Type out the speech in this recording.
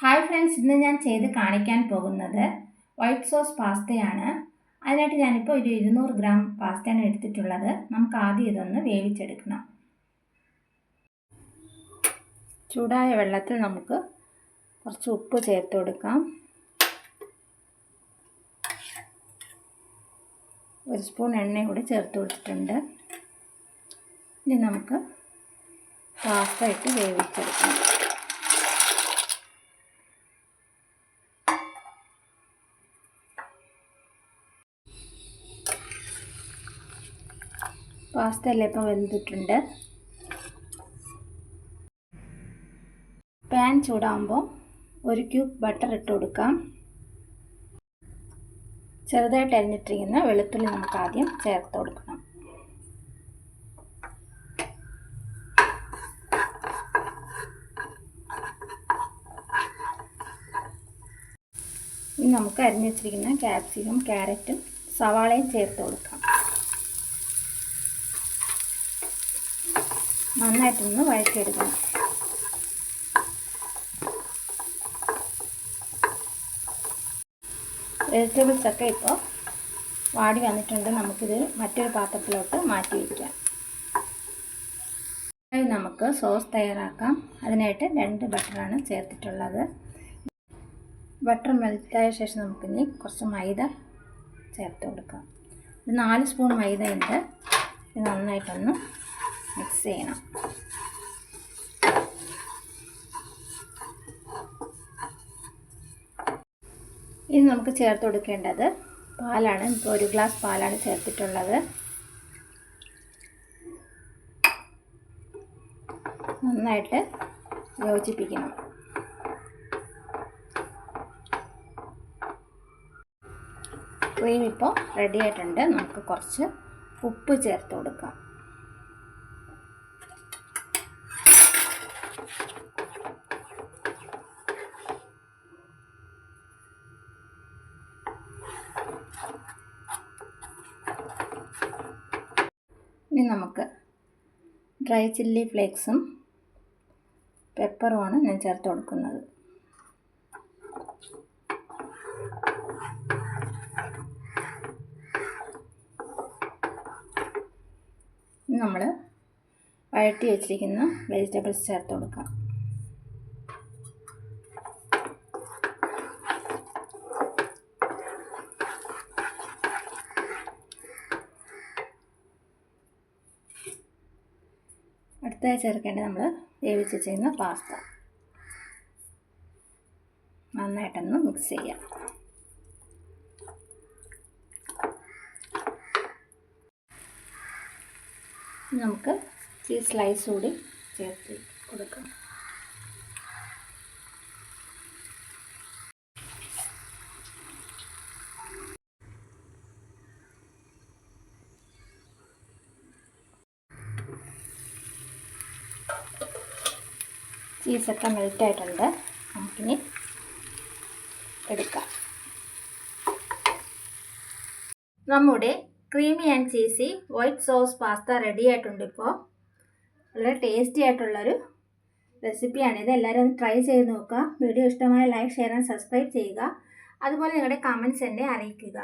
Hi friends, ഇന്ന് ഞാൻ ചെയ്ത് കാണിക്കാൻ പോകുന്നത് വൈറ്റ് സോസ് പാസ്തയാണ്. അതിനായിട്ട് ഞാനിപ്പോൾ ഒരു 200 ഗ്രാം പാസ്തയാണ് എടുത്തിട്ടുള്ളത്. നമുക്ക് ആദ്യം ഇതൊന്ന് വേവിച്ചെടുക്കണം. ചൂടായ വെള്ളത്തിൽ നമുക്ക് കുറച്ച് ഉപ്പ് ചേർത്ത് കൊടുക്കാം. 1 സ്പൂൺ എണ്ണ കൂടി ചേർത്ത് കൊടുത്തിട്ടുണ്ട്. ഇനി നമുക്ക് പാസ്ത ഇട്ട് വേവിച്ചെടുക്കണം. പാസ്ത എല്ലാം ഇപ്പോൾ വെന്തിട്ടുണ്ട്. പാൻ ചൂടാകുമ്പോൾ 1 ക്യൂബ് ബട്ടർ ഇട്ട് കൊടുക്കാം. ചെറുതായിട്ട് അരിഞ്ഞിട്ടിരിക്കുന്ന വെളുത്തുള്ളി നമുക്ക് ആദ്യം ചേർത്ത് കൊടുക്കണം. ഇനി നമുക്ക് അരിഞ്ഞു വെച്ചിരിക്കുന്ന ക്യാപ്സിക്കം, ക്യാരറ്റും സവാളയും ചേർത്ത് കൊടുക്കാം. നന്നായിട്ടൊന്ന് വഴറ്റിയെടുക്കണം. വെജിറ്റബിൾസ് ഒക്കെ ഇപ്പോൾ വാടി വന്നിട്ടുണ്ട്. നമുക്കിത് മറ്റൊരു പാത്രത്തിലോട്ട് മാറ്റി വയ്ക്കാം. നമുക്ക് സോസ് തയ്യാറാക്കാം. അതിനായിട്ട് 2 ബട്ടറാണ് ചേർത്തിട്ടുള്ളത്. ബട്ടർ മെൽറ്റായ ശേഷം നമുക്കിനി കുറച്ച് മൈദ ചേർത്ത് കൊടുക്കാം. 4 സ്പൂൺ മൈദയുണ്ട്. ഇത് നന്നായിട്ടൊന്ന് മിക്സ് ചെയ്യണം. ഇനി നമുക്ക് ചേർത്ത് കൊടുക്കേണ്ടത് പാലാണ്. ഇപ്പോൾ 1 ഗ്ലാസ് പാലാണ് ചേർത്തിട്ടുള്ളത്. നന്നായിട്ട് യോജിപ്പിക്കണം. ക്രീം ഇപ്പോൾ റെഡി ആയിട്ടുണ്ട്. നമുക്ക് കുറച്ച് ഉപ്പ് ചേർത്ത് കൊടുക്കാം. ഇനി നമുക്ക് ഡ്രൈ ചില്ലി ഫ്ലേക്സും പെപ്പറുമാണ് ഞാൻ ചേർത്ത് കൊടുക്കുന്നത്. നമ്മൾ വഴറ്റി വെച്ചിരിക്കുന്ന വെജിറ്റബിൾസ് ചേർത്ത് കൊടുക്കാം. അടുത്തായി ചേർക്കേണ്ടത് നമ്മൾ വേവിച്ച് ചെയ്യുന്ന പാസ്ത. നന്നായിട്ടൊന്ന് മിക്സ് ചെയ്യാം. നമുക്ക് ചീസ് സ്ലൈസ് കൂടി ചേർത്ത് കൊടുക്കാം. ചീസൊക്കെ മെൽറ്റായിട്ടുണ്ട്. നമുക്കിനി എടുക്കാം. നമ്മുടെ creamy and cheesy white sauce pasta ready ആയിട്ടുണ്ട്. ഇപ്പോൾ വളരെ ടേസ്റ്റി ആയിട്ടുള്ളൊരു റെസിപ്പിയാണിത്. എല്ലാവരും ഒന്ന് ട്രൈ ചെയ്ത് നോക്കുക. വീഡിയോ ഇഷ്ടമായ ലൈക്ക്, ഷെയർ ആൻഡ് സബ്സ്ക്രൈബ് ചെയ്യുക. അതുപോലെ നിങ്ങളുടെ കമൻറ്റ്സ് എന്നെ അറിയിക്കുക.